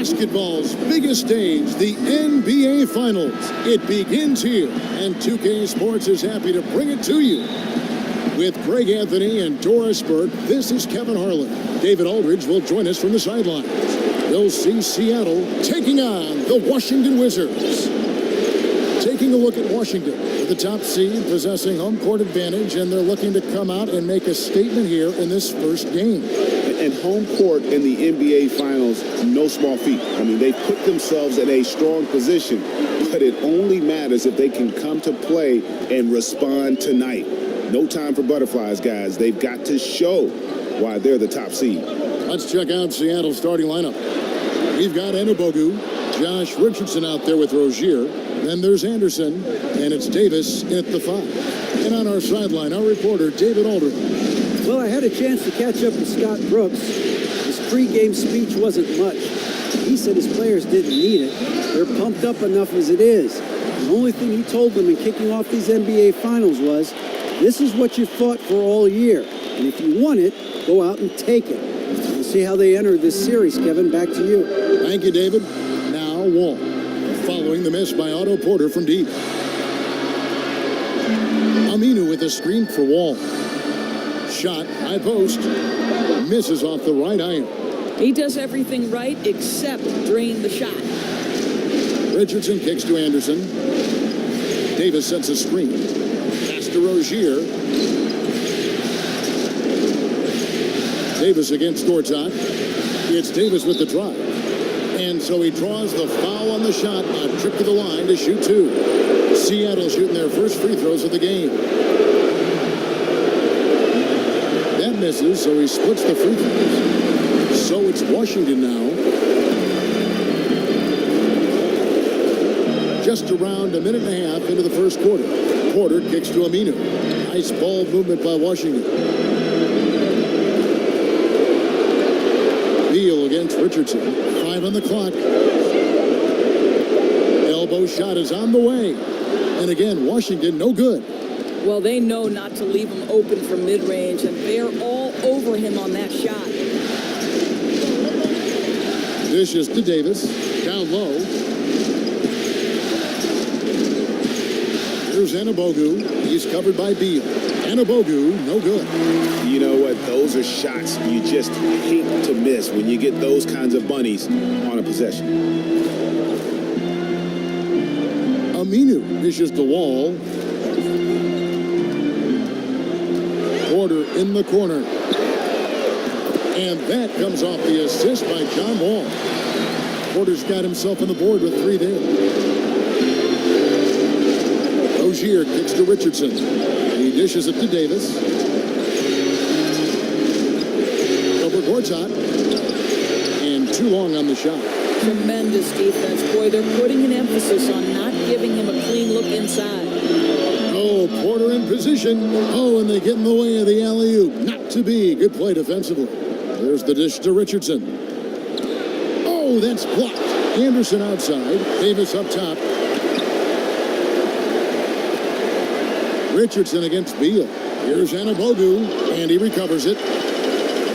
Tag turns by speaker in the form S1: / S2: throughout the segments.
S1: Basketball's biggest stage, the NBA Finals. It begins here, and 2K Sports is happy to bring it to you. With Greg Anthony and Doris Burke, this is Kevin Harlan. David Aldridge will join us from the sidelines. We'll see Seattle taking on the Washington Wizards. Taking a look at Washington, the top seed, possessing home court advantage, and they're looking to come out and make a statement here in this first game.
S2: And home court in the NBA Finals, no small feat. I mean, they put themselves in a strong position, but it only matters if they can come to play and respond tonight. No time for butterflies, guys. They've got to show why they're the top seed.
S1: Let's check out Seattle's starting lineup. We've got Anunoby, Josh Richardson out there with Rozier. Then there's Anderson, and it's Davis at the 5. And on our sideline, our reporter, David Aldridge.
S3: Well, I had a chance to catch up with Scott Brooks. His pregame speech wasn't much. He said his players didn't need it. They're pumped up enough as it is. The only thing he told them in kicking off these NBA Finals was, this is what you fought for all year. And if you want it, go out and take it. We'll see how they enter this series, Kevin. Back to you.
S1: Thank you, David. Now, Wall. Following the miss by Otto Porter from deep. Aminu with a screen for Wall. Shot, high post. Misses off the right iron.
S4: He does everything right except drain the shot.
S1: Richardson kicks to Anderson. Davis sets a screen. Pass to Rozier. Davis against Gortat. It's Davis with the drive. And so he draws the foul on the shot. A trip to the line to shoot 2. Seattle shooting their first free throws of the game. That misses, so he splits the free throws. So it's Washington now. Just around a minute and a half into the first quarter. Porter kicks to Aminu. Nice ball movement by Washington. Beal against Richardson. 5 on the clock. Elbow shot is on the way. And again, Washington no good.
S4: Well, they know not to leave him open from mid-range, and they're all over him on that shot.
S1: Dishes to Davis. Down low. Here's Anunoby. He's covered by Beal. Anunoby, no good.
S2: You know what? Those are shots you just hate to miss when you get those kinds of bunnies on a possession.
S1: Aminu dishes the Wall. Porter in the corner. And that comes off the assist by John Wall. Porter's got himself on the board with 3 there. Rozier kicks to Richardson. He dishes it to Davis. Over Gortat. And too long on the shot.
S4: Tremendous defense. Boy, they're putting an emphasis on not giving him a clean look inside.
S1: Oh, Porter in position. Oh, and they get in the way of the alley-oop. Not to be. Good play defensively. There's the dish to Richardson. Oh, that's blocked. Anderson outside. Davis up top. Richardson against Beal. Here's Anunoby, and he recovers it.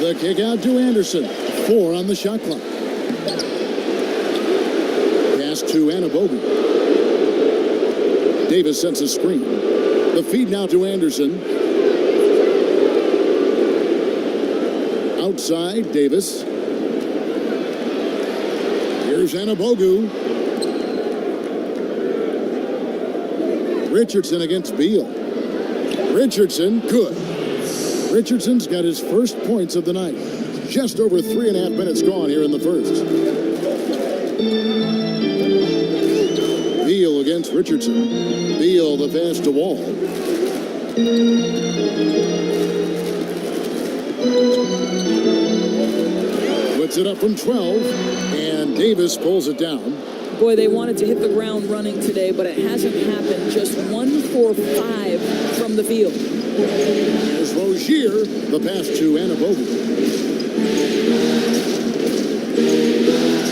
S1: The kick out to Anderson. 4 on the shot clock. Pass to Anunoby. Davis sets a screen. The feed now to Anderson. Outside, Davis. Here's Anunoby. Richardson against Beal. Richardson, good. Richardson's got his first points of the night. Just over 3.5 minutes gone here in the first. Beal against Richardson. Beal the pass to Wall. Puts it up from 12, and Davis pulls it down.
S4: Boy, they wanted to hit the ground running today, but it hasn't happened. Just 1 for 5 from the field.
S1: Here's Rozier, the pass to Anunoby.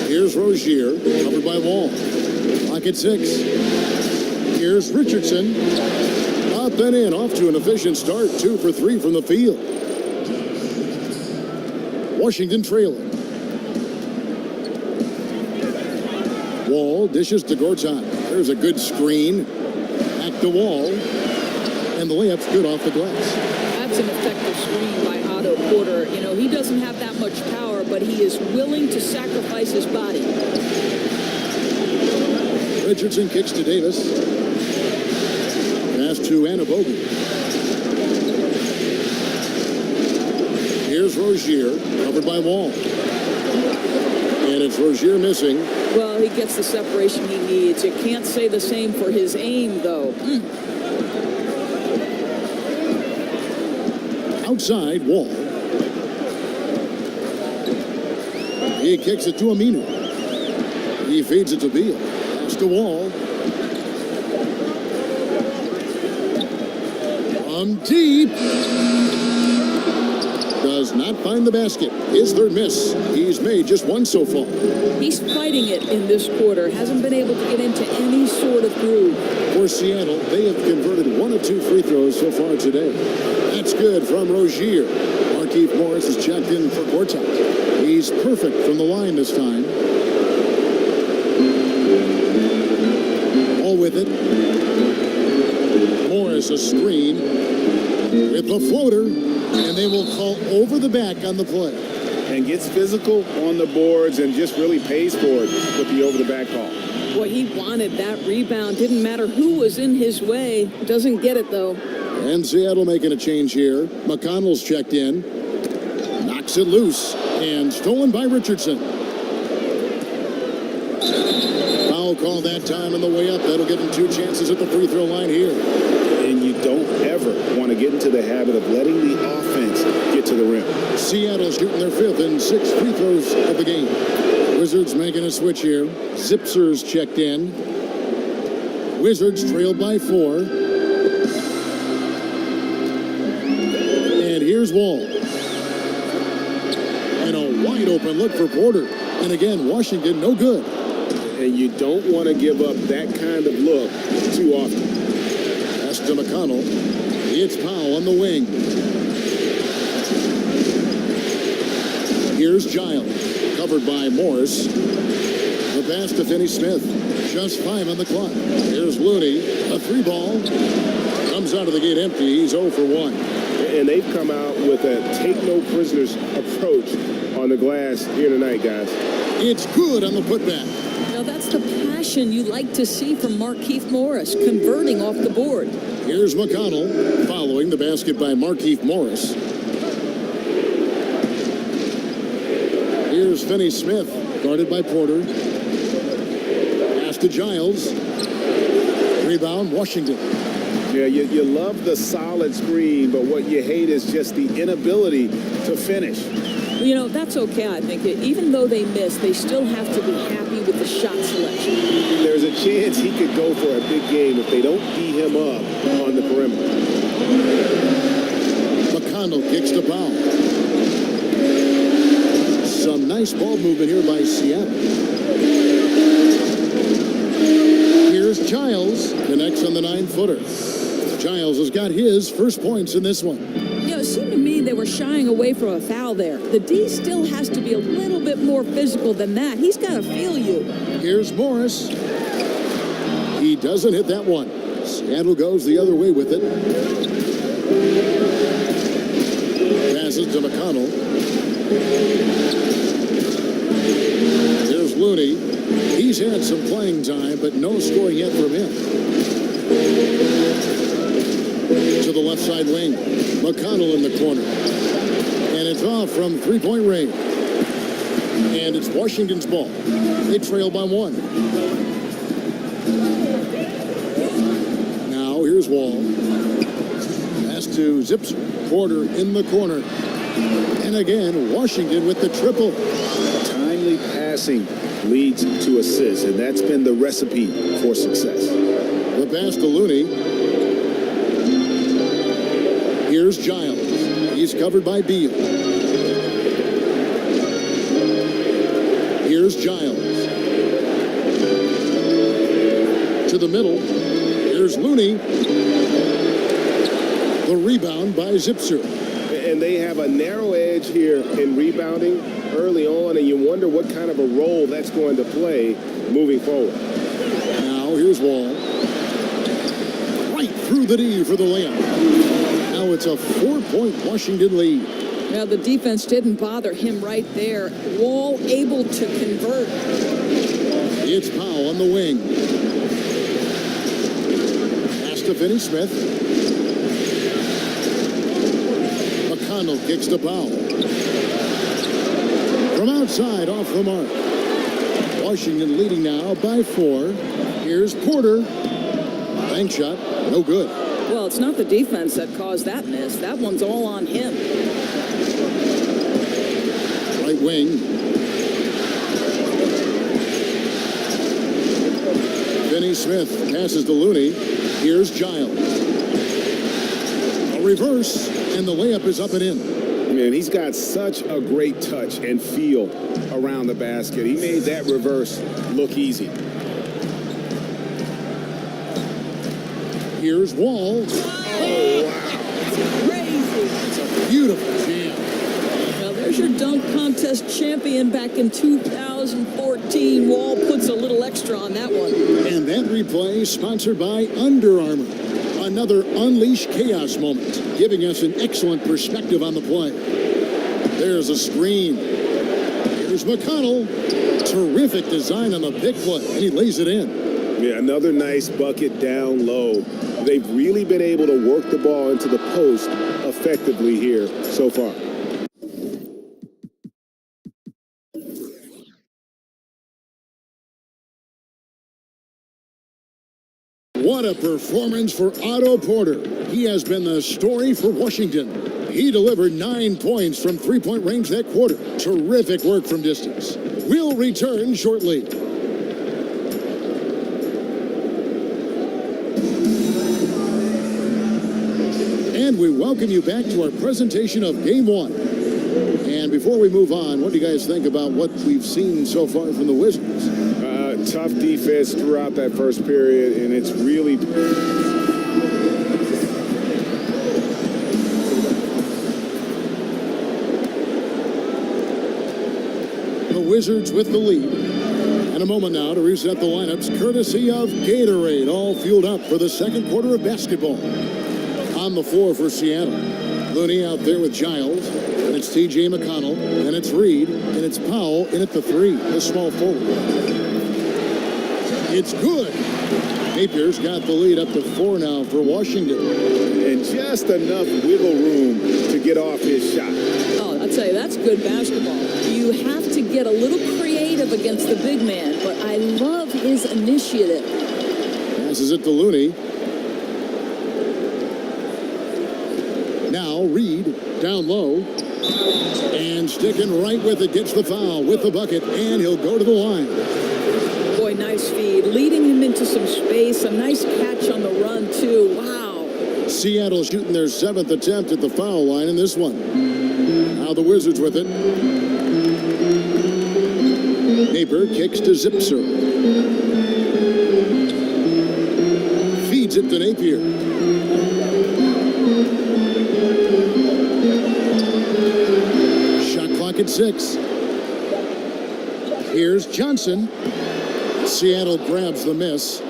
S1: Here's Rozier, covered by Wall. Clock at 6. Here's Richardson. Up and in, off to an efficient start. 2 for 3 from the field. Washington trailing. Wall dishes to Gortat. There's a good screen. Back to Wall. And the layup's good off the glass.
S4: That's an effective screen by Otto Porter. You know, he doesn't have that much power, but he is willing to sacrifice his body.
S1: Richardson kicks to Davis. Pass to Anabogu. Here's Rozier, covered by Wall. And it's Rozier missing.
S4: Well, he gets the separation he needs. You can't say the same for his aim, though.
S1: Outside, Wall. He kicks it to Aminu. He feeds it to Beal. Pass to Wall. From deep. Does not find the basket. His third miss. He's made just one so far.
S4: He's fighting it in this quarter. Hasn't been able to get into any sort of groove.
S1: For Seattle, they have converted 1 of 2 free throws so far today. That's good from Rozier. Markieff Morris is checked in for Gortat. He's perfect from the line this time. All with it. Morris a screen with the floater, and they will call over the back on the play.
S2: And gets physical on the boards and just really pays for it with the over-the-back call.
S4: Boy, he wanted that rebound. Didn't matter who was in his way. Doesn't get it, though.
S1: And Seattle making a change here. McConnell's checked in. Knocks it loose. And stolen by Richardson. Foul call that time on the way up. That'll give him 2 chances at the free throw line here.
S2: And you don't ever want to get into the habit of letting the offense get to the rim.
S1: Seattle shooting their 5th and 6th free throws of the game. Wizards making a switch here. Zipser's checked in. Wizards trailed by 4. And here's Wall. And a wide open look for Porter. And again, Washington no good.
S2: And you don't want to give up that kind of look too often.
S1: Pass to McConnell. It's Powell on the wing. Here's Giles. Covered by Morris. The pass to Finney-Smith. Just 5 on the clock. Here's Looney. A 3 ball. Comes out of the gate empty. He's 0 for 1.
S2: And they've come out with a take-no-prisoners approach on the glass here tonight, guys.
S1: It's good on the putback.
S4: Now, that's the passion you like to see from Markieff Morris, converting off the board.
S1: Here's McConnell. Following the basket by Markieff Morris. Here's Finney-Smith, guarded by Porter. Pass to Giles. Rebound, Washington.
S2: Yeah, you love the solid screen, but what you hate is just the inability to finish.
S4: You know, that's okay, I think. Even though they miss, they still have to be happy with the shot selection.
S2: There's a chance he could go for a big game if they don't beat him up on the perimeter.
S1: McConnell kicks to Powell. Some nice ball movement here by Seattle. Here's Giles. Connects on the 9-footer. Giles has got his first points in this one.
S4: You know, it seemed to me they were shying away from a foul there. The D still has to be a little bit more physical than that. He's got to feel you.
S1: Here's Morris. He doesn't hit that one. Seattle goes the other way with it. Passes to McConnell. There's Looney. He's had some playing time, but no scoring yet from him. To the left side wing. McConnell in the corner. And it's off from three-point range. And it's Washington's ball. They trail by 1. Now here's Wall. Pass to Zips. Porter in the corner. And again, Washington with the triple.
S2: Timely passing leads to assists, and that's been the recipe for success.
S1: The pass to Looney. Here's Giles. He's covered by Beal. Here's Giles. To the middle. Here's Looney. The rebound by Zipser.
S2: And they have a narrow edge here in rebounding early on, and you wonder what kind of a role that's going to play moving forward.
S1: Now here's Wall. Right through the D for the layup. Now it's a 4-point Washington lead.
S4: Now, the defense didn't bother him right there. Wall able to convert.
S1: It's Powell on the wing. Pass to Finney-Smith. McConnell kicks to Powell. From outside, off the mark. Washington leading now by 4. Here's Porter. Bank shot, no good.
S4: Well, it's not the defense that caused that miss. That one's all on him.
S1: Right wing. Finney-Smith passes to Looney. Here's Giles. A reverse, and the layup is up and in.
S2: Man, he's got such a great touch and feel around the basket. He made that reverse look easy.
S1: Here's Wall.
S2: Oh, wow.
S4: Crazy.
S1: It's a beautiful jam.
S4: Well, there's your dunk contest champion back in 2014. Wall puts a little extra on that one.
S1: And that replay sponsored by Under Armour. Another Unleash Chaos moment, giving us an excellent perspective on the play. There's a screen. Here's McConnell. Terrific design on the pick play, and he lays it in.
S2: Yeah, another nice bucket down low. They've really been able to work the ball into the post effectively here so far.
S1: What a performance for Otto Porter. He has been the story for Washington. He delivered 9 points from three-point range that quarter. Terrific work from distance. We'll return shortly. And we welcome you back to our presentation of Game 1. And before we move on, what do you guys think about what we've seen so far from the Wizards?
S2: Tough defense throughout that first period, and it's really...
S1: The Wizards with the lead. And a moment now to reset the lineups, courtesy of Gatorade, all fueled up for the second quarter of basketball. On the floor for Seattle. Looney out there with Giles, and it's T.J. McConnell, and it's Reed, and it's Powell in at the 3, the small forward. It's good. Napier's got the lead up to 4 now for Washington.
S2: And just enough wiggle room to get off his shot.
S4: Oh, I'd say that's good basketball. You have to get a little creative against the big man, but I love his initiative.
S1: Passes it to Looney. Now Reed down low. And sticking right with it, gets the foul with the bucket, and he'll go to the line.
S4: Boy, nice feed. Leading him into some space. A nice catch on the run, too. Wow.
S1: Seattle shooting their 7th attempt at the foul line in this one. Now the Wizards with it. Napier kicks to Zipser. Feeds it to Napier. Shot clock at 6. Here's Johnson. Seattle grabs the miss.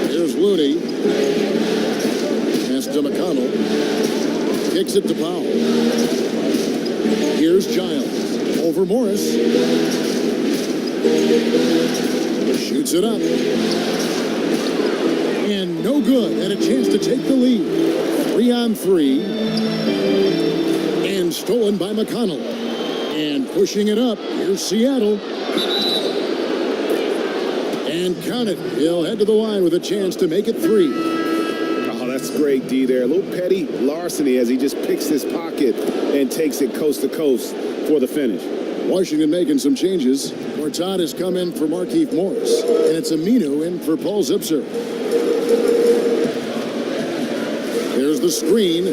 S1: Here's Looney. Pass to McConnell. Kicks it to Powell. Here's Giles. Over Morris. Shoots it up. And no good. And a chance to take the lead. 3-on-3. And stolen by McConnell. And pushing it up. Here's Seattle. And count it. He'll head to the line with a chance to make it 3.
S2: Oh, that's great, D there. A little petty larceny as he just picks his pocket and takes it coast to coast for the finish.
S1: Washington making some changes. Mortat has come in for Markieff Morris. And it's Aminu in for Paul Zipser. There's the screen.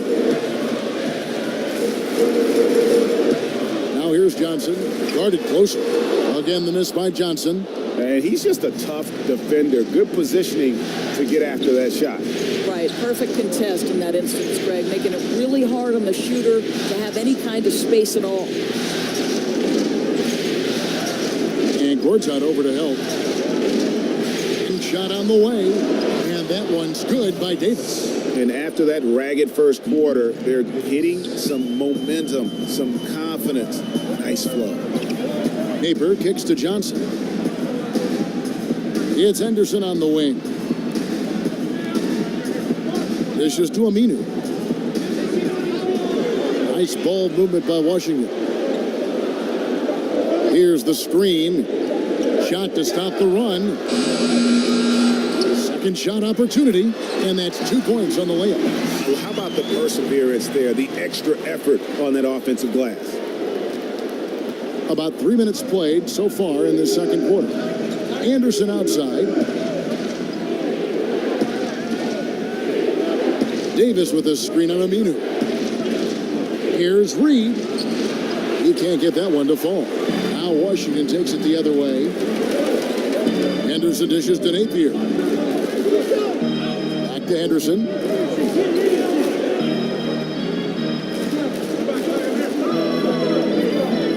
S1: Now here's Johnson. Guarded closer. Again, the miss by Johnson.
S2: And he's just a tough defender. Good positioning to get after that shot.
S4: Right, perfect contest in that instance, Greg, making it really hard on the shooter to have any kind of space at all.
S1: And Gortat over to help. And shot on the way. And that one's good by Davis.
S2: And after that ragged first quarter, they're hitting some momentum, some confidence. Nice flow.
S1: Napier kicks to Johnson. It's Henderson on the wing. Dishes to Aminu. Nice ball movement by Washington. Here's the screen. Shot to stop the run. Second shot opportunity, and that's 2 points on the layup.
S2: Well, how about the perseverance there, the extra effort on that offensive glass?
S1: About 3 minutes played so far in this second quarter. Anderson outside. Davis with a screen on Aminu. Here's Reed. He can't get that one to fall. Now Washington takes it the other way. Henderson dishes to Napier. Back to Henderson.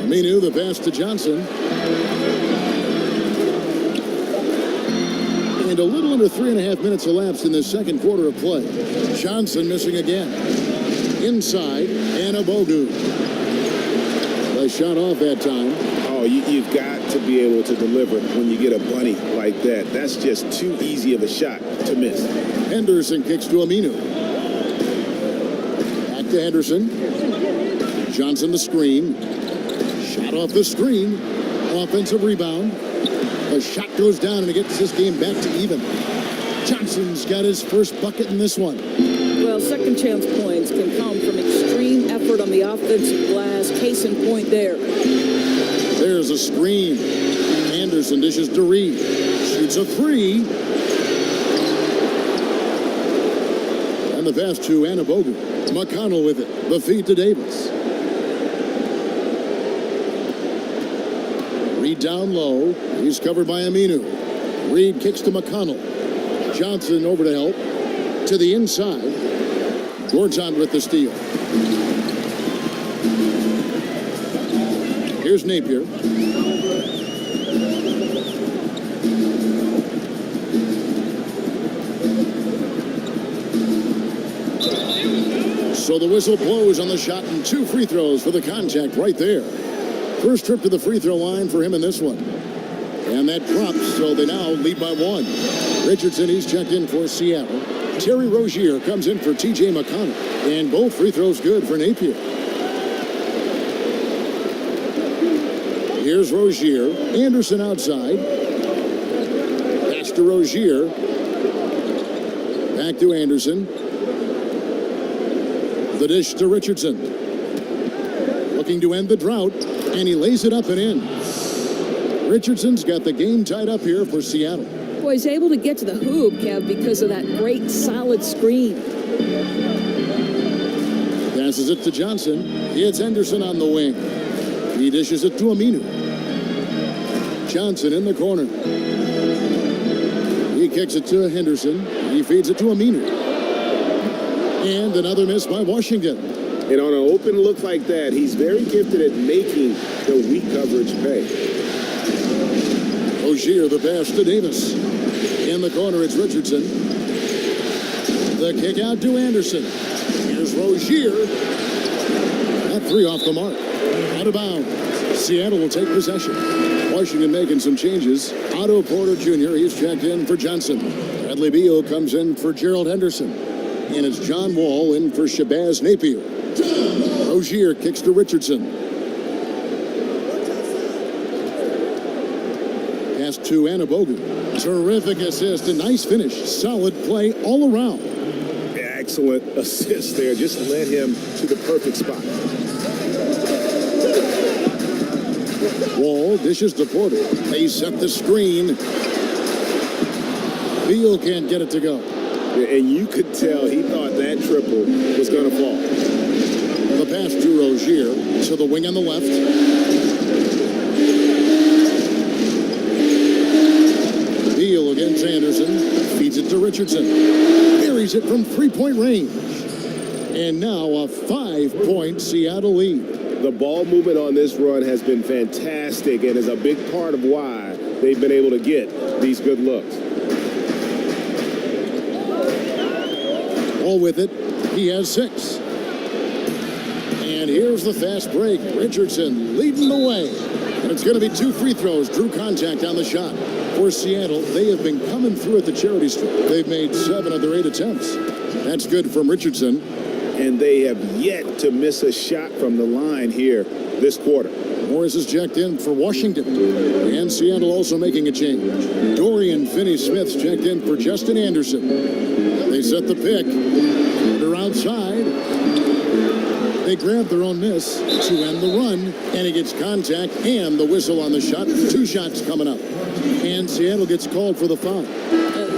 S1: Aminu, the pass to Johnson. And a little under 3.5 minutes elapsed in the second quarter of play. Johnson missing again. Inside, Anabogu. A shot off that time.
S2: Oh, you've got to be able to deliver when you get a bunny like that. That's just too easy of a shot to miss.
S1: Henderson kicks to Aminu. Back to Henderson. Johnson the screen. Shot off the screen. Offensive rebound. A shot goes down and it gets this game back to even. Johnson's got his first bucket in this one.
S4: Well, second chance points can come from extreme effort on the offensive glass. Case in point there.
S1: There's a screen. Anderson dishes to Reed. Shoots a three. And the pass to Anabogu. McConnell with it. The feed to Davis. Reed down low. He's covered by Aminu. Reed kicks to McConnell. Johnson over to help. To the inside. Gortat with the steal. Here's Napier. So the whistle blows on the shot and 2 free throws for the contact right there. First trip to the free throw line for him in this one. And that drops, so they now lead by 1. Richardson, he's checked in for Seattle. Terry Rozier comes in for T.J. McConnell. And both free throws good for Napier. Here's Rozier. Anderson outside. Pass to Rozier. Back to Anderson. The dish to Richardson. Looking to end the drought. And he lays it up and in. Richardson's got the game tied up here for Seattle.
S4: Boy, he's able to get to the hoop, Kev, because of that great solid screen.
S1: Passes it to Johnson. It's Henderson on the wing. He dishes it to Aminu. Johnson in the corner. He kicks it to Henderson. He feeds it to Aminu. And another miss by Washington.
S2: And on an open look like that, he's very gifted at making the weak coverage pay.
S1: Rozier, the pass to Davis. In the corner, it's Richardson. The kick out to Anderson. Here's Rozier. That 3 off the mark. Out of bounds. Seattle will take possession. Washington making some changes. Otto Porter Jr., he's checked in for Johnson. Bradley Beal comes in for Gerald Henderson. And it's John Wall in for Shabazz Napier. Rozier kicks to Richardson. Pass to Anabogu. Terrific assist, a nice finish. Solid play all around.
S2: Excellent assist there. Just led him to the perfect spot.
S1: Wall dishes to Porter. They set the screen. Beal can't get it to go.
S2: And you could tell he thought that triple was going to fall.
S1: The pass to Rozier. To the wing on the left. Richardson. Buries it from three-point range. And now a 5-point Seattle lead.
S2: The ball movement on this run has been fantastic and is a big part of why they've been able to get these good looks.
S1: All with it, he has 6. And here's the fast break. Richardson leading the way. And it's going to be 2 free throws. Drew contact on the shot. For Seattle, they have been coming through at the charity stripe. They've made 7 of their 8 attempts. That's good from Richardson.
S2: And they have yet to miss a shot from the line here this quarter.
S1: Morris is checked in for Washington. And Seattle also making a change. Dorian Finney-Smith's checked in for Justin Anderson. They set the pick. They're outside. They grab their own miss to end the run. And he gets contact and the whistle on the shot. 2 shots coming up. And Seattle gets called for the foul.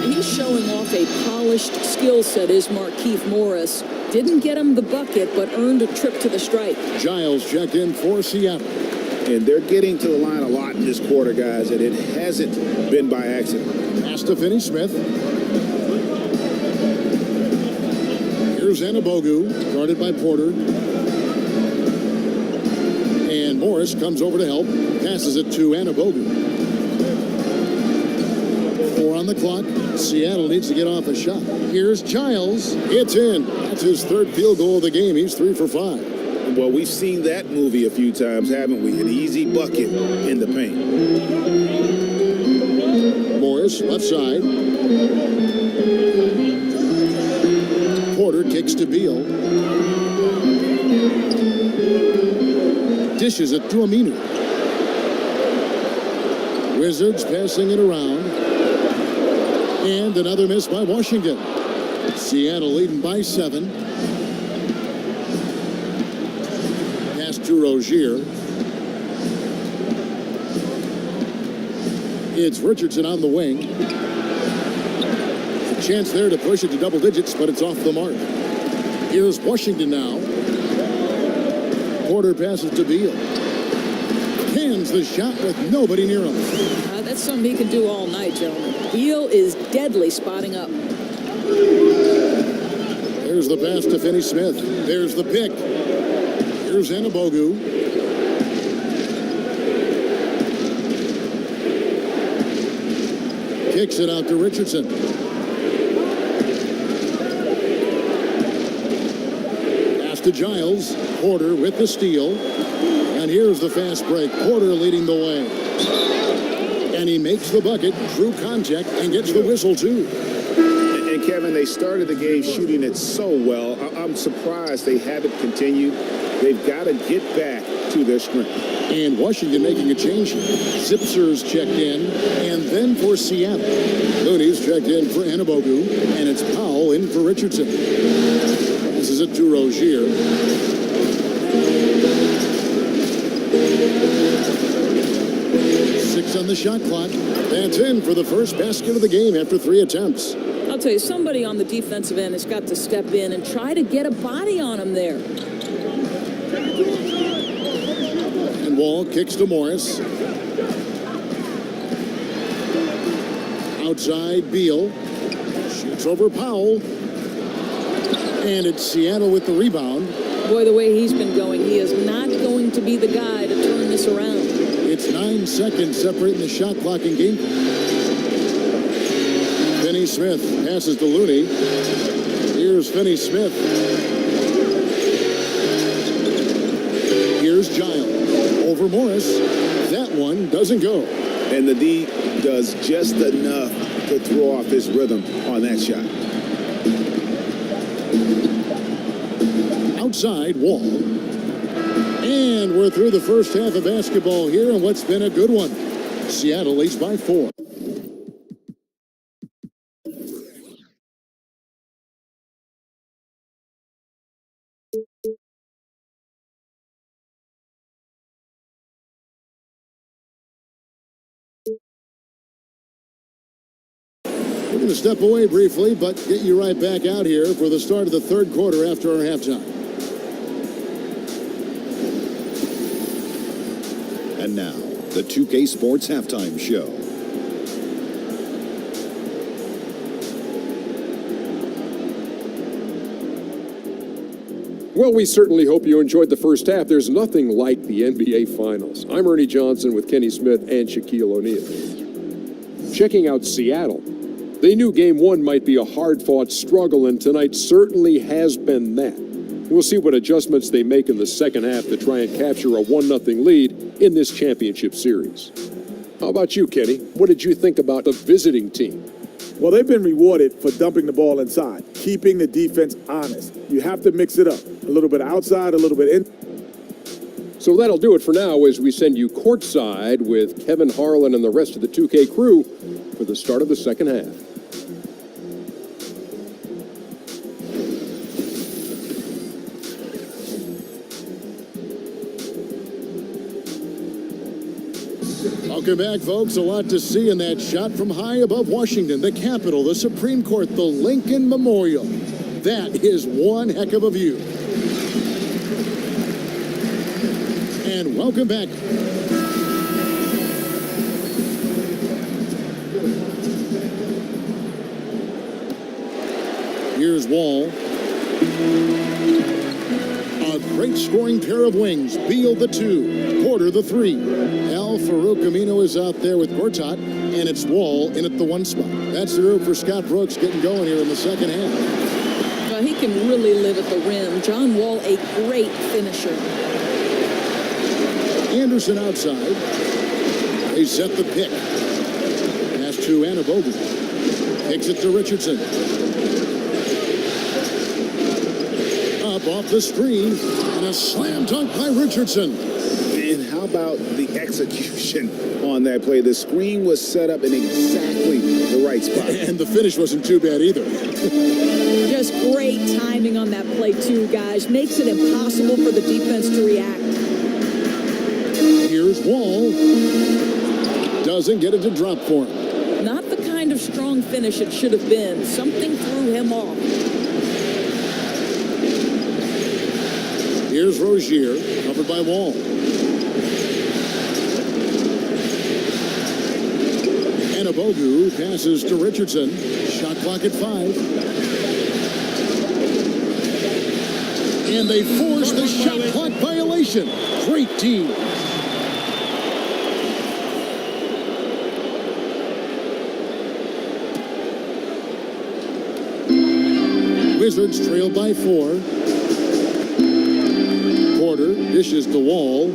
S4: He's showing off a polished skill set, is Markieff Morris. Didn't get him the bucket, but earned a trip to the stripe.
S1: Giles checked in for Seattle.
S2: And they're getting to the line a lot in this quarter, guys, and it hasn't been by accident.
S1: Pass to Finney-Smith. Here's Anabogu, guarded by Porter. And Morris comes over to help. Passes it to Anabogu. 4 on the clock. Seattle needs to get off a shot. Here's Giles. It's in. That's his 3rd field goal of the game. He's 3 for 5.
S2: Well, we've seen that movie a few times, haven't we? An easy bucket in the paint.
S1: Morris, left side. Porter kicks to Beal. Dishes it to Aminu. Wizards passing it around. And another miss by Washington. Seattle leading by 7. Pass to Rozier. It's Richardson on the wing. A chance there to push it to double digits, but it's off the mark. Here's Washington now. Porter passes to Beal. Hands the shot with nobody near him.
S4: That's something he can do all night, gentlemen. Beal is deadly spotting up.
S1: There's the pass to Finney-Smith. There's the pick. Here's Anabogu. Kicks it out to Richardson. Pass to Giles. Porter with the steal. And here's the fast break. Porter leading the way. And he makes the bucket, through contact, and gets the whistle, too.
S2: And Kevin, they started the game shooting it so well. I'm surprised they haven't continued. They've got to get back to their strength.
S1: And Washington making a change. Zipser's checked in, and then for Seattle. Looney's checked in for Anabogu, and it's Powell in for Richardson. This is it to Rozier. On the shot clock. That's in for the first basket of the game after 3 attempts.
S4: I'll tell you, somebody on the defensive end has got to step in and try to get a body on him there.
S1: And Wall kicks to Morris. Outside, Beal. Shoots over Powell. And it's Seattle with the rebound.
S4: Boy, the way he's been going, he is not going to be the guy to turn this around.
S1: It's 9 seconds separating the shot clock and game. Finney-Smith passes to Looney. Here's Finney-Smith. Here's Giles. Over Morris. That one doesn't go.
S2: And the D does just enough to throw off his rhythm on that shot.
S1: Outside, Wall. And we're through the first half of basketball here, and what's been a good one. Seattle leads by 4. We're going to step away briefly, but get you right back out here for the start of the 3rd quarter after our halftime.
S5: And now, the 2K Sports Halftime Show.
S6: Well, we certainly hope you enjoyed the first half. There's nothing like the NBA Finals. I'm Ernie Johnson with Kenny Smith and Shaquille O'Neal. Checking out Seattle. They knew Game 1 might be a hard-fought struggle, and tonight certainly has been that. We'll see what adjustments they make in the second half to try and capture a 1-0 lead in this championship series. How about you, Kenny? What did you think about the visiting team?
S7: Well, they've been rewarded for dumping the ball inside, keeping the defense honest. You have to mix it up. A little bit outside, a little bit in.
S6: So that'll do it for now as we send you courtside with Kevin Harlan and the rest of the 2K crew for the start of the second half.
S1: Welcome back, folks. A lot to see in that shot from high above Washington, the Capitol, the Supreme Court, the Lincoln Memorial. That is one heck of a view. And welcome back. Here's Wall. A great scoring pair of wings. Beal the 2, Porter the 3. Al Farouk Amino is out there with Gortat, and it's Wall in at the 1 spot. That's the room for Scott Brooks getting going here in the second half.
S4: Well, he can really live at the rim. John Wall, a great finisher.
S1: Anderson outside. They set the pick. Pass to Anabogu. Kicks it to Richardson. Up off the screen, and a slam dunk by Richardson.
S2: And how about the execution on that play? The screen was set up in exactly the right spot.
S1: And the finish wasn't too bad either.
S4: Just great timing on that play, too, guys. Makes it impossible for the defense to react.
S1: Here's Wall. Doesn't get it to drop for him.
S4: Not the kind of strong finish it should have been. Something threw him off.
S1: Here's Rozier, covered by Wall. Anabogu passes to Richardson. Shot clock at 5. And they force the shot clock violation. Great team. Wizards trail by 4. Porter dishes the Wall.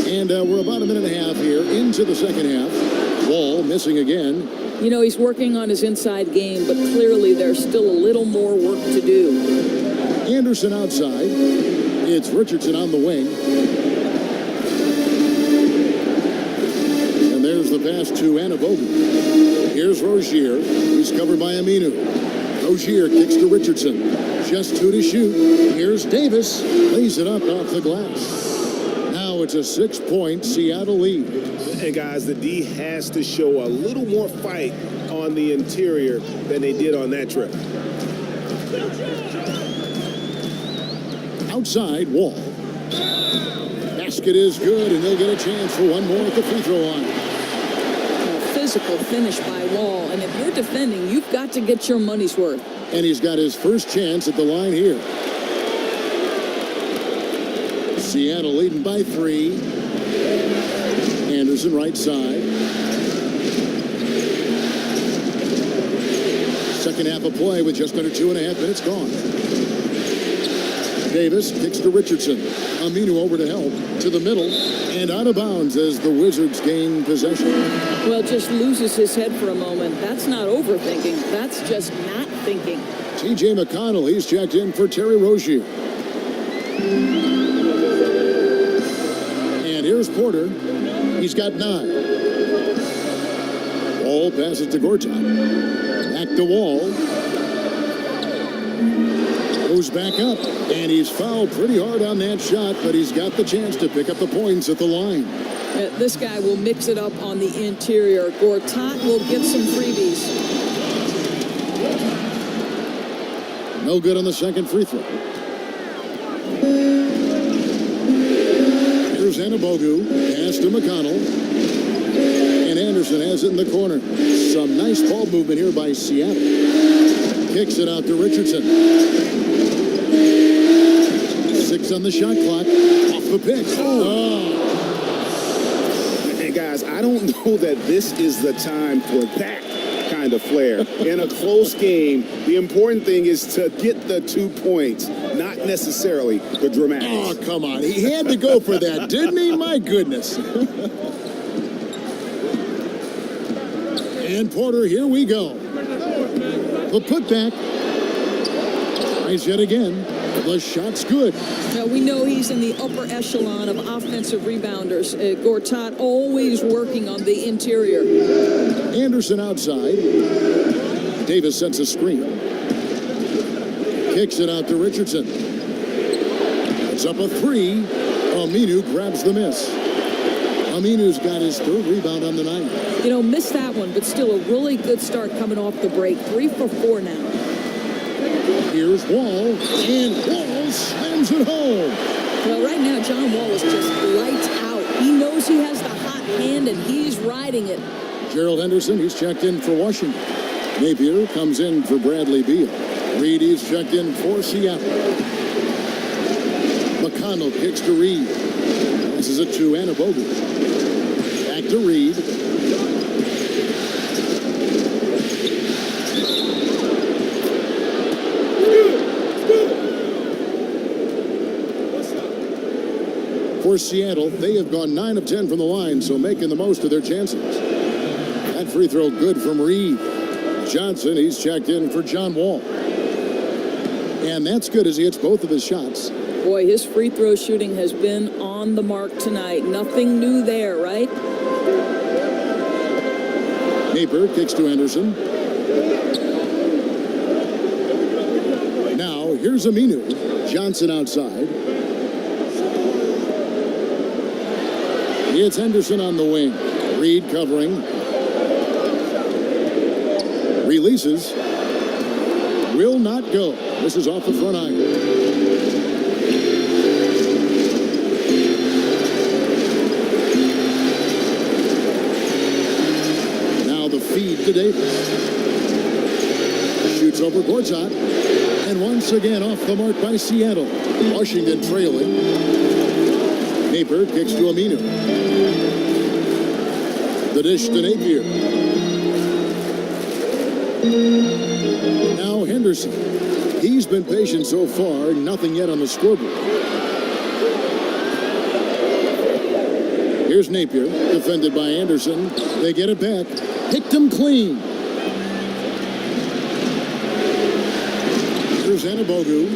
S1: And we're about a minute and a half here into the second half. Wall missing again.
S4: You know, he's working on his inside game, but clearly there's still a little more work to do.
S1: Anderson outside. It's Richardson on the wing. And there's the pass to Anabogu. Here's Rozier. He's covered by Aminu. Rozier kicks to Richardson. Just 2 to shoot. Here's Davis. Lays it up off the glass. Now it's a 6-point Seattle lead.
S2: And guys, the D has to show a little more fight on the interior than they did on that trip.
S1: Outside, Wall. Basket is good, and they'll get a chance for one more at the free throw line.
S4: A physical finish by Wall, and if you're defending, you've got to get your money's worth.
S1: And he's got his first chance at the line here. Seattle leading by 3. Anderson right side. Second half of play with just under 2.5 minutes gone. Davis kicks to Richardson. Aminu over to help. To the middle. And out of bounds as the Wizards gain possession.
S4: Well, just loses his head for a moment. That's not overthinking. That's just not thinking.
S1: T.J. McConnell, he's checked in for Terry Rozier. And here's Porter. He's got 9. Wall passes to Gortat. Back to Wall. Goes back up. And he's fouled pretty hard on that shot, but he's got the chance to pick up the points at the line.
S4: This guy will mix it up on the interior. Gortat will get some freebies.
S1: No good on the second free throw. Here's Anabogu. Pass to McConnell. And Anderson has it in the corner. Some nice ball movement here by Seattle. Kicks it out to Richardson. 6 on the shot clock. Off the pick.
S2: Hey, guys, I don't know that this is the time for that kind of flair. In a close game, the important thing is to get the 2 points, not necessarily the dramatics.
S1: Oh, come on. He had to go for that, didn't he? My goodness. And Porter, here we go. The putback. Tries yet again. The shot's good.
S4: Now, we know he's in the upper echelon of offensive rebounders. Gortat always working on the interior.
S1: Anderson outside. Davis sets a screen. Kicks it out to Richardson. It's up a 3. Aminu grabs the miss. Aminu's got his 3rd rebound on the night.
S4: You know, missed that one, but still a really good start coming off the break. 3 for 4 now.
S1: Here's Wall, and Wall slams it home.
S4: Well, right now, John Wall is just lights out. He knows he has the hot hand, and he's riding it.
S1: Gerald Henderson, he's checked in for Washington. Napier comes in for Bradley Beal. Reed, he's checked in for Seattle. McConnell kicks to Reed. This is it to Anabogu. Back to Reed. For Seattle, they have gone 9 of 10 from the line, so making the most of their chances. That free throw good from Reed. Johnson, he's checked in for John Wall. And that's good as he hits both of his shots.
S4: Boy, his free throw shooting has been on the mark tonight. Nothing new there, right?
S1: Napier kicks to Anderson. Now, here's Aminu. Johnson outside. It's Henderson on the wing. Reed covering. Releases. Will not go. This is off the front iron. Now the feed to Davis. Shoots over Gortat. And once again off the mark by Seattle. Washington trailing. Napier kicks to Aminu. The dish to Napier. Now Henderson. He's been patient so far. Nothing yet on the scoreboard. Here's Napier. Defended by Anderson. They get it back. Picked him clean. Here's Anabogu.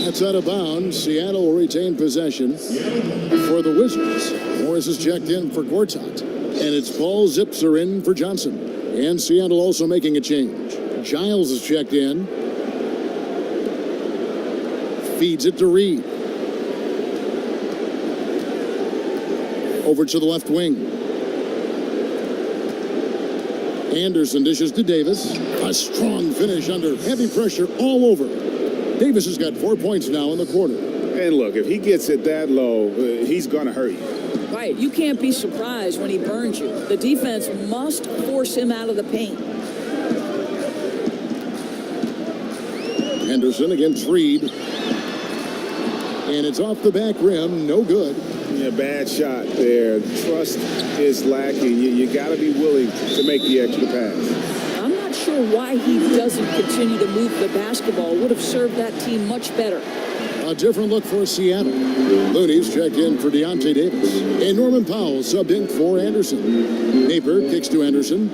S1: That's out of bounds. Seattle will retain possession for the Wizards. Morris is checked in for Gortat. And it's Paul Zipser in for Johnson. And Seattle also making a change. Giles is checked in. Feeds it to Reed. Over to the left wing. Anderson dishes to Davis. A strong finish under heavy pressure all over. Davis has got 4 points now in the quarter.
S2: And look, if he gets it that low, he's going to hurt you.
S4: Right, you can't be surprised when he burns you. The defense must force him out of the paint.
S1: Henderson against Reed. And it's off the back rim, no good.
S2: Yeah, bad shot there. Trust is lacking. You got to be willing to make the extra pass.
S4: I'm not sure why he doesn't continue to move the basketball. Would have served that team much better.
S1: A different look for Seattle. Looney's checked in for Deontay Davis. And Norman Powell subbed in for Anderson. Napier kicks to Anderson.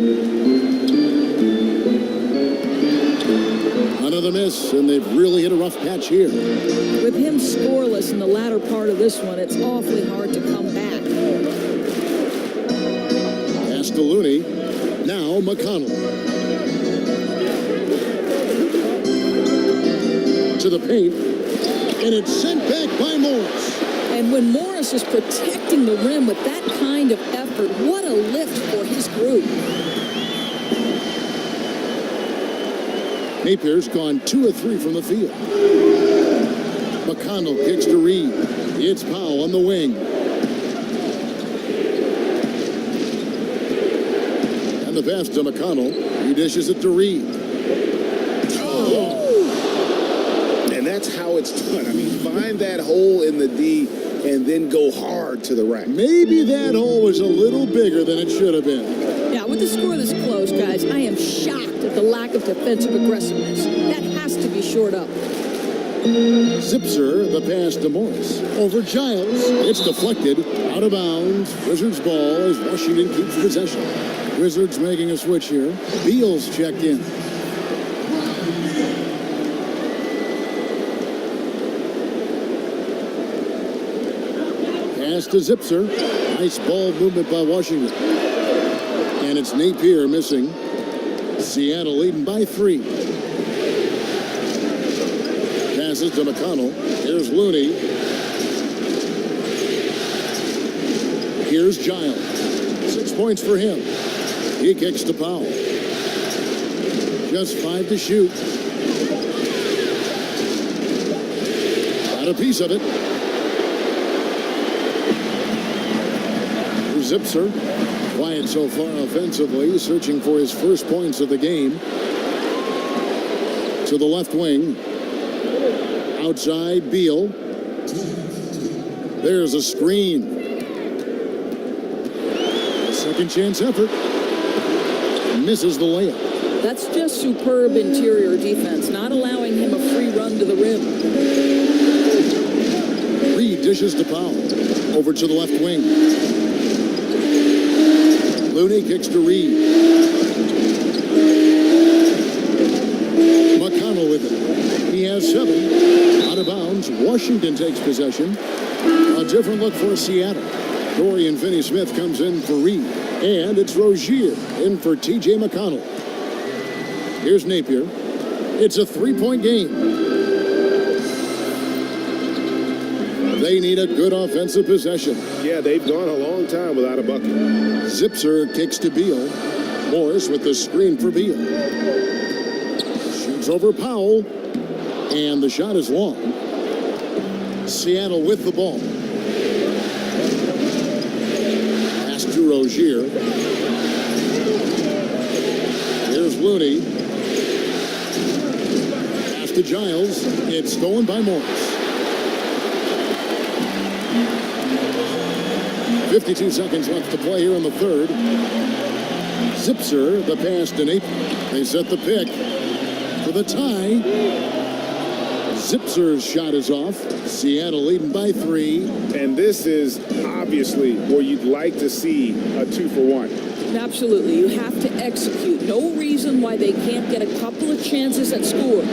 S1: Another miss, and they've really hit a rough patch here.
S4: With him scoreless in the latter part of this one, it's awfully hard to come back.
S1: Pass to Looney. Now McConnell. To the paint. And it's sent back by Morris.
S4: And when Morris is protecting the rim with that kind of effort, what a lift for his group.
S1: Napier's gone 2 of 3 from the field. McConnell kicks to Reed. It's Powell on the wing. And the pass to McConnell. He dishes it to Reed.
S2: it's done. I mean, find that hole in the D and then go hard to the rack.
S1: Maybe that hole was a little bigger than it should have been.
S4: Yeah, with the score this close, guys, I am shocked at the lack of defensive aggressiveness. That has to be shored up.
S1: Zipser, the pass to Morris. Over Giles. It's deflected. Out of bounds. Wizards ball as Washington keeps possession. Wizards making a switch here. Beal's checked in. Pass to Zipser. Nice ball movement by Washington. And it's Napier missing. Seattle leading by 3. Passes to McConnell. Here's Looney. Here's Giles. 6 points for him. He kicks to Powell. Just 5 to shoot. Got a piece of it. Zipser. Quiet so far offensively, searching for his first points of the game. To the left wing. Outside, Beal. There's a screen. A second chance effort. Misses the layup.
S4: That's just superb interior defense, not allowing him a free run to the rim.
S1: Reed dishes to Powell. Over to the left wing. Looney kicks to Reed. McConnell with it. He has 7. Out of bounds. Washington takes possession. A different look for Seattle. Dorian Finney-Smith comes in for Reed. And it's Rozier in for TJ McConnell. Here's Napier. It's a 3-point game. They need a good offensive possession.
S2: Yeah, they've gone a long time without a bucket.
S1: Zipser kicks to Beal. Morris with the screen for Beal. Shoots over Powell. And the shot is long. Seattle with the ball. Pass to Rozier. Here's Looney. Pass to Giles. It's stolen by Morris. 52 seconds left to play here in the third. Zipser, the pass to Napier. They set the pick for the tie. Zipser's shot is off. Seattle leading by 3.
S2: And this is obviously where you'd like to see a 2-for-1.
S4: Absolutely. You have to execute. No reason why they can't get a couple of chances at scores.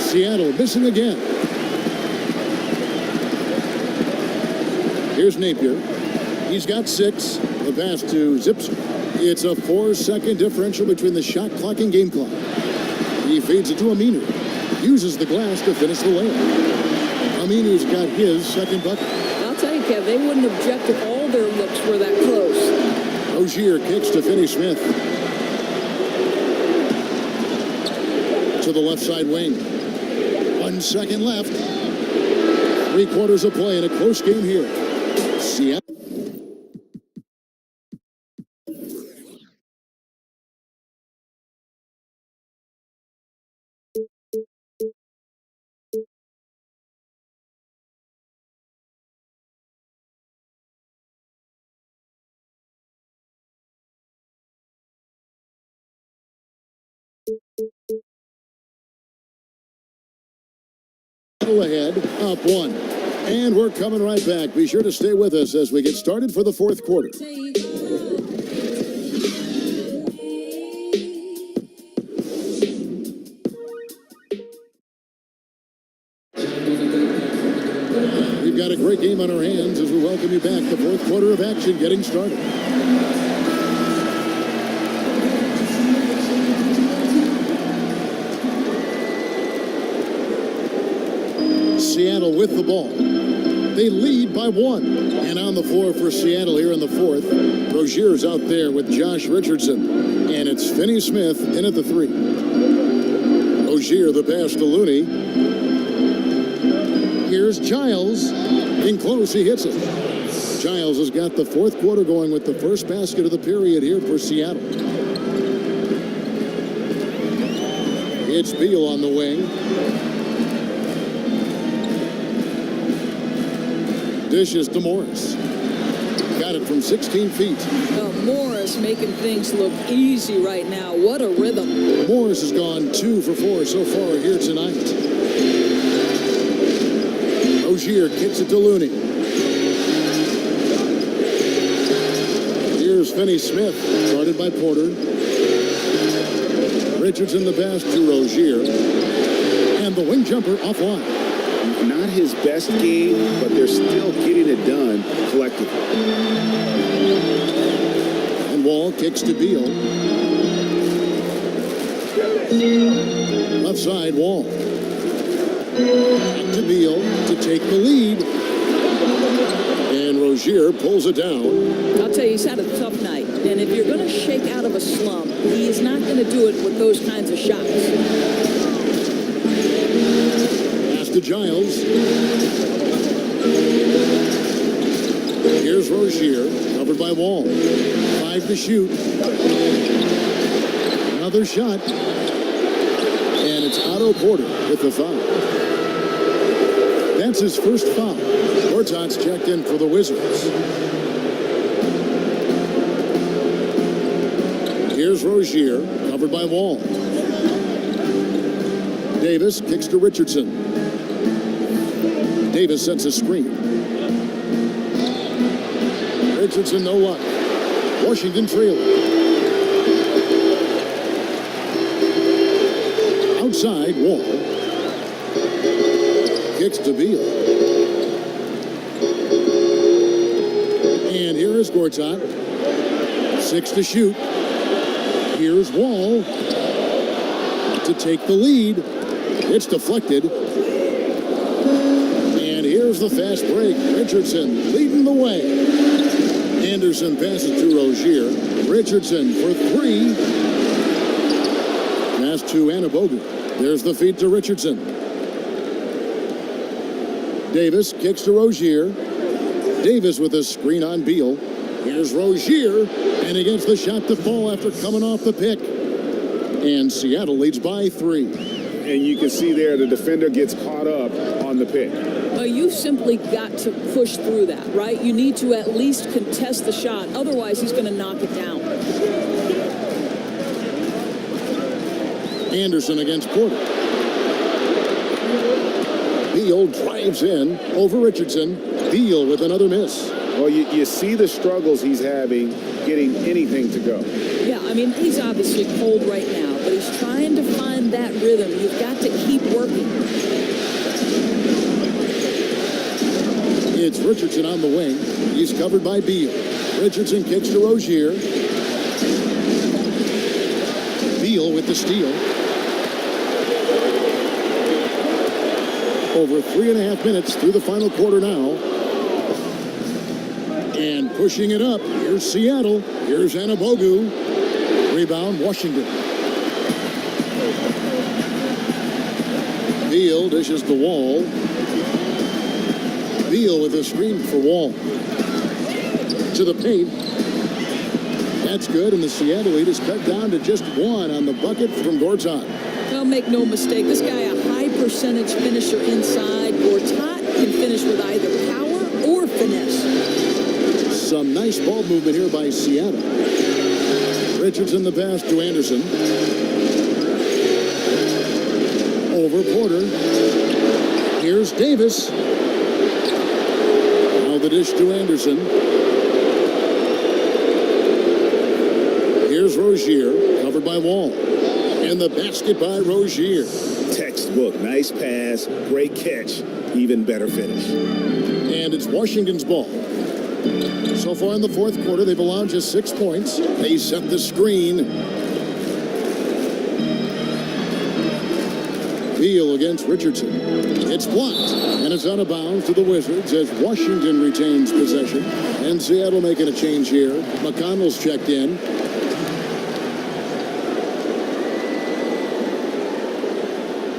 S1: Seattle missing again. Here's Napier. He's got 6. The pass to Zipser. It's a 4-second differential between the shot clock and game clock. He feeds it to Aminu. Uses the glass to finish the layup. Aminu's got his second bucket.
S4: I'll tell you, Kev, they wouldn't object if all their looks were that close.
S1: Rozier kicks to Finney-Smith. To the left side wing. 1 second left. 3 quarters of play in a close game here. Seattle. Ahead, up 1. And we're coming right back. Be sure to stay with us as we get started for the fourth quarter. We've got a great game on our hands as we welcome you back. The fourth quarter of action getting started. Seattle with the ball. They lead by 1. And on the floor for Seattle here in the fourth. Rozier's out there with Josh Richardson. And it's Finney-Smith in at the 3. Rozier the pass to Looney. Here's Giles. In close, he hits it. Giles has got the fourth quarter going with the first basket of the period here for Seattle. It's Beal on the wing. Dishes to Morris. Got it from 16 feet.
S4: Well, Morris making things look easy right now. What a rhythm.
S1: Morris has gone 2 for 4 so far here tonight. Rozier kicks it to Looney. Here's Finney-Smith, guarded by Porter. Richardson the pass to Rozier. And the wing jumper offline.
S2: Not his best game, but they're still getting it done collectively.
S1: And Wall kicks to Beal. Left side, Wall. Back to Beal to take the lead. And Rozier pulls it down.
S4: I'll tell you, he's had a tough night. And if you're going to shake out of a slump, he is not going to do it with those kinds of shots.
S1: Pass to Giles. Here's Rozier, covered by Wall. 5 to shoot. Another shot. And it's Otto Porter with the foul. That's his first foul. Gortat's checked in for the Wizards. Here's Rozier, covered by Wall. Davis kicks to Richardson. Davis sets a screen. Richardson, no luck. Washington trailing. Outside, Wall. Kicks to Beal. And here is Gortat. 6 to shoot. Here's Wall to take the lead. It's deflected. And here's the fast break. Richardson leading the way. Anderson passes to Rozier. Richardson for 3. Pass to Anabogu. There's the feed to Richardson. Davis kicks to Rozier. Davis with a screen on Beal. Here's Rozier, and he gets the shot to fall after coming off the pick. And Seattle leads by 3.
S2: And you can see there the defender gets caught up on the pick.
S4: Well, you've simply got to push through that, right? You need to at least contest the shot. Otherwise, he's going to knock it down.
S1: Anderson against Porter. Beal drives in over Richardson. Beal with another miss.
S2: Well, you see the struggles he's having getting anything to go.
S4: Yeah, I mean, he's obviously cold right now, but he's trying to find that rhythm. You've got to keep working.
S1: It's Richardson on the wing. He's covered by Beal. Richardson kicks to Rozier. Beal with the steal. Over 3.5 minutes through the final quarter now. And pushing it up. Here's Seattle. Here's Anabogu. Rebound, Washington. Beal dishes the Wall. Beal with a screen for Wall. To the paint. That's good, and the Seattle lead is cut down to just 1 on the bucket from Gortat.
S4: Well, make no mistake, this guy a high percentage finisher inside. Gortat can finish with either power or finesse.
S1: Some nice ball movement here by Seattle. Richardson the pass to Anderson. Over Porter. Here's Davis. Now the dish to Anderson. Here's Rozier, covered by Wall. And the basket by Rozier.
S2: Textbook, nice pass, great catch, even better finish.
S1: And it's Washington's ball. So far in the fourth quarter, they've allowed just 6 points. They set the screen. Beal against Richardson. It's blocked, and it's out of bounds to the Wizards as Washington retains possession. And Seattle making a change here. McConnell's checked in.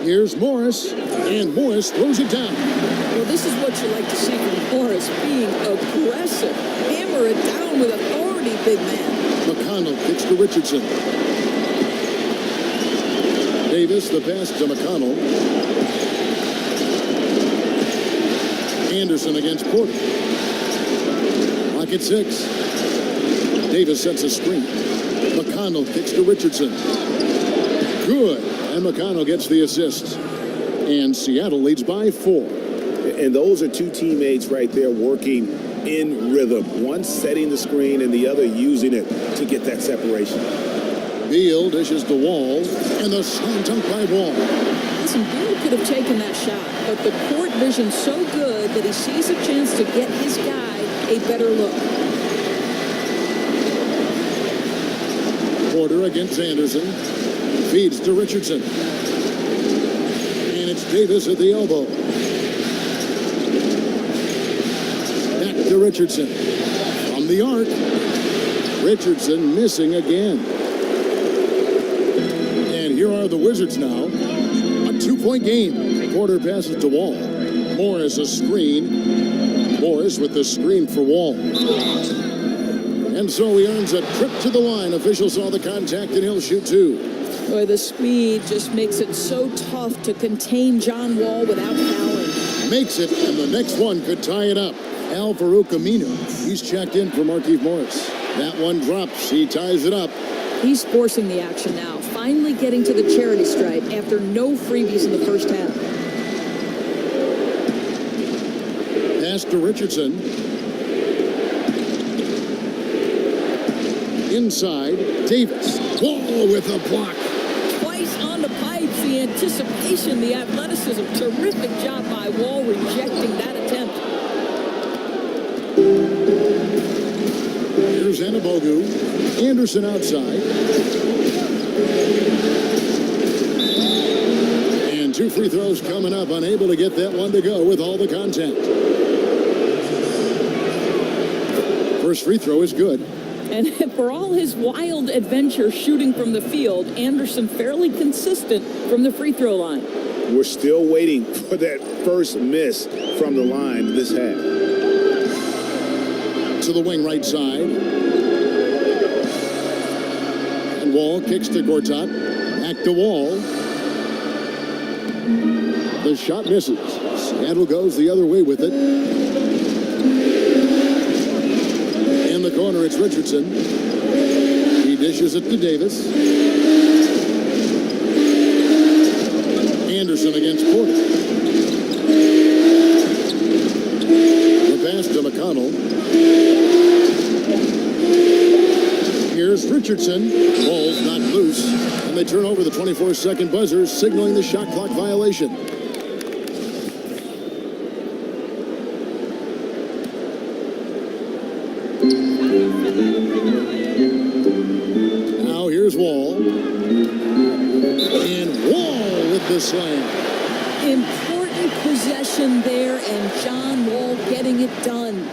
S1: Here's Morris, and Morris throws it down.
S4: Well, this is what you like to see from Morris, being aggressive. Hammer it down with authority, big man.
S1: McConnell kicks to Richardson. Davis, the pass to McConnell. Anderson against Porter. Clock at 6. Davis sets a screen. McConnell kicks to Richardson. Good. And McConnell gets the assist. And Seattle leads by 4.
S2: And those are two teammates right there working in rhythm. One setting the screen and the other using it to get that separation.
S1: Beal dishes to Wall. And the slam dunk by Wall.
S4: Listen, Beal could have taken that shot, but the court vision's so good that he sees a chance to get his guy a better look.
S1: Porter against Anderson. Feeds to Richardson. And it's Davis at the elbow. Back to Richardson. From the arc. Richardson missing again. And here are the Wizards now. A 2-point game. Porter passes to Wall. Morris a screen. Morris with the screen for Wall. And so he earns a trip to the line. Officials saw the contact and he'll shoot 2.
S4: Boy, the speed just makes it so tough to contain John Wall without fouling.
S1: Makes it, and the next one could tie it up. Al Farouk Aminu. He's checked in for Markieff Morris. That one drops. He ties it up.
S4: He's forcing the action now, finally getting to the charity stripe after no freebies in the first half.
S1: Pass to Richardson. Inside, Davis. Wall with a block.
S4: Twice on the pipes, the anticipation, the athleticism. Terrific job by Wall rejecting that attempt.
S1: Here's Anabogu. Anderson outside. And 2 free throws coming up. Unable to get that one to go with all the contact. First free throw is good.
S4: And for all his wild adventure shooting from the field, Anderson fairly consistent from the free throw line.
S2: We're still waiting for that first miss from the line this half.
S1: To the wing right side. And Wall kicks to Gortat. Back to Wall. The shot misses. Seattle goes the other way with it. In the corner, it's Richardson. He dishes it to Davis. Anderson against Porter. The pass to McConnell. Here's Richardson. Ball's not loose. And they turn over the 24-second buzzer, signaling the shot clock violation. Now here's Wall. And Wall with the slam.
S4: Important possession there, and John Wall getting it done.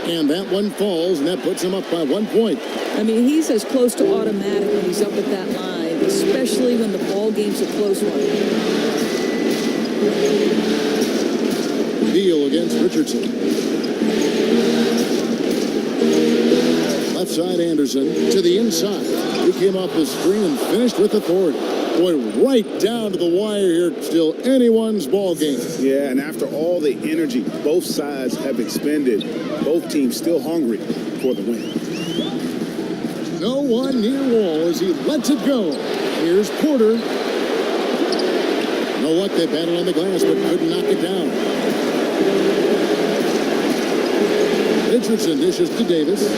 S1: And that one falls, and that puts him up by 1 point.
S4: I mean, he's as close to automatic when he's up at that line, especially when the ball game's a close one.
S1: Beal against Richardson. Left side Anderson to the inside. He came off the screen and finished with authority. Boy, right down to the wire here. Still anyone's ball game.
S2: Yeah, and after all the energy both sides have expended, both teams still hungry for the win.
S1: No one near Wall as he lets it go. Here's Porter. No luck, they battled on the glass, but couldn't knock it down. Richardson dishes to Davis.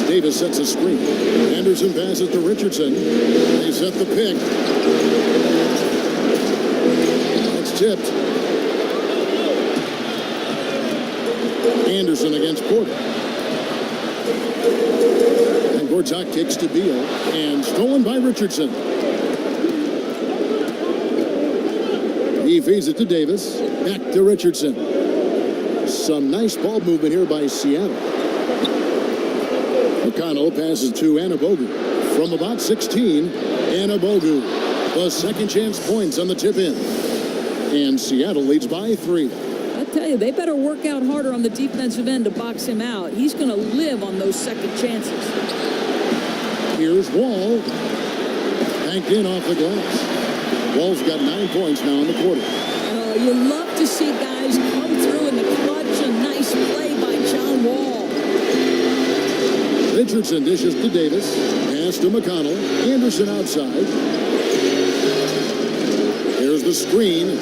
S1: Davis sets a screen. Anderson passes to Richardson. They set the pick. It's tipped. Anderson against Porter. And Gortat kicks to Beal. And stolen by Richardson. He feeds it to Davis. Back to Richardson. Some nice ball movement here by Seattle. McConnell passes to Anabogu. From about 16, Anabogu. The second chance points on the tip in. And Seattle leads by 3.
S4: I tell you, they better work out harder on the defensive end to box him out. He's going to live on those second chances.
S1: Here's Wall. Banked in off the glass. Wall's got 9 points now in the quarter.
S4: Oh, you love to see guys come through in the clutch. A nice play by John Wall.
S1: Richardson dishes to Davis. Pass to McConnell. Anderson outside. Here's the screen.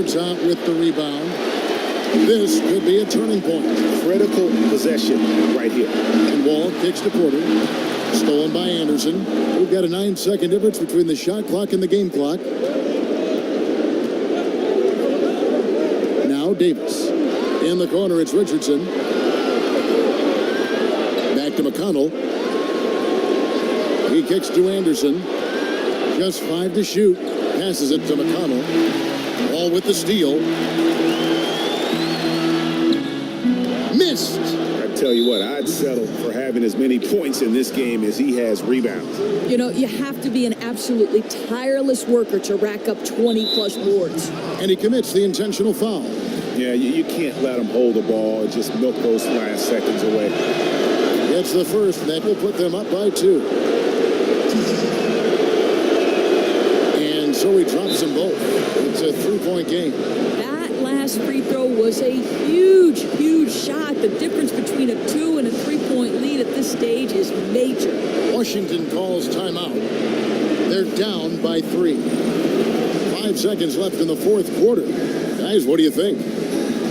S1: Out with the rebound. This could be a turning point.
S2: Critical possession right here.
S1: And Wall kicks to Porter. Stolen by Anderson. We've got a 9-second difference between the shot clock and the game clock. Now Davis. In the corner, it's Richardson. Back to McConnell. He kicks to Anderson. Just 5 to shoot. Passes it to McConnell. Ball with the steal. Missed.
S2: I tell you what, I'd settle for having as many points in this game as he has rebounds.
S4: You know, you have to be an absolutely tireless worker to rack up 20-plus boards.
S1: And he commits the intentional foul.
S2: Yeah, you can't let him hold the ball and just milk those last seconds away.
S1: It's the first that will put them up by 2. And so he drops them both. It's a 3-point game.
S4: That last free throw was a huge, huge shot. The difference between a 2 and a 3-point lead at this stage is major.
S1: Washington calls timeout. They're down by 3. 5 seconds left in the fourth quarter. Guys, what do you think?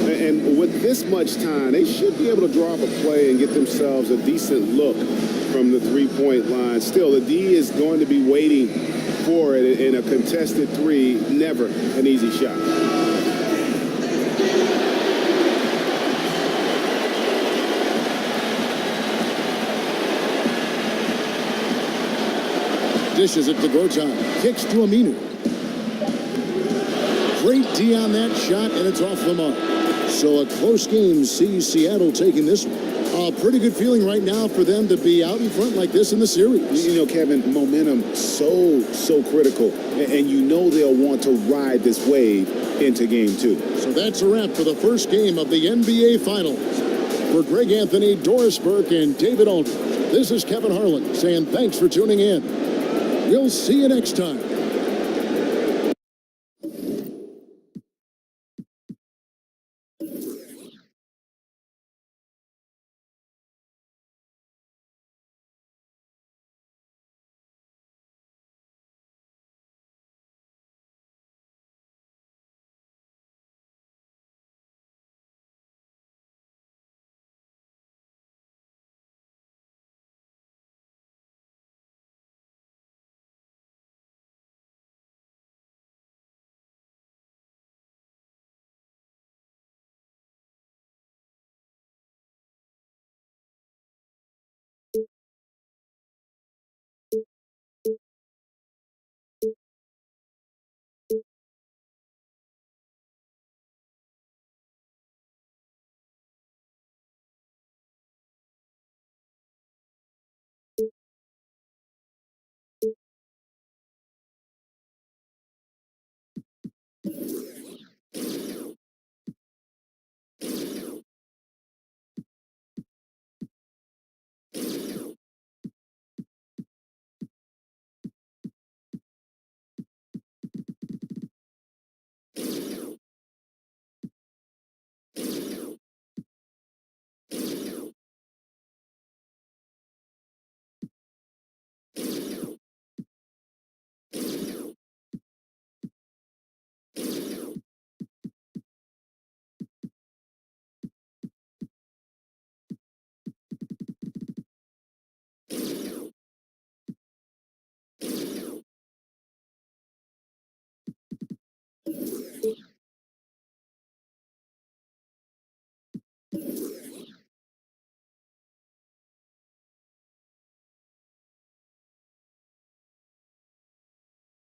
S2: And with this much time, they should be able to draw up a play and get themselves a decent look from the three-point line. Still, the D is going to be waiting for it in a contested 3. Never an easy shot.
S1: Dishes it to Gortat. Kicks to Aminu. Great D on that shot, and it's off the mark. So a close game sees Seattle taking this one. A pretty good feeling right now for them to be out in front like this in the series.
S2: You know, Kevin, momentum so critical. And you know they'll want to ride this wave into game 2.
S1: So that's a wrap for the first game of the NBA Finals. For Greg Anthony, Doris Burke, and David Aldridge, this is Kevin Harlan saying thanks for tuning in. We'll see you next time.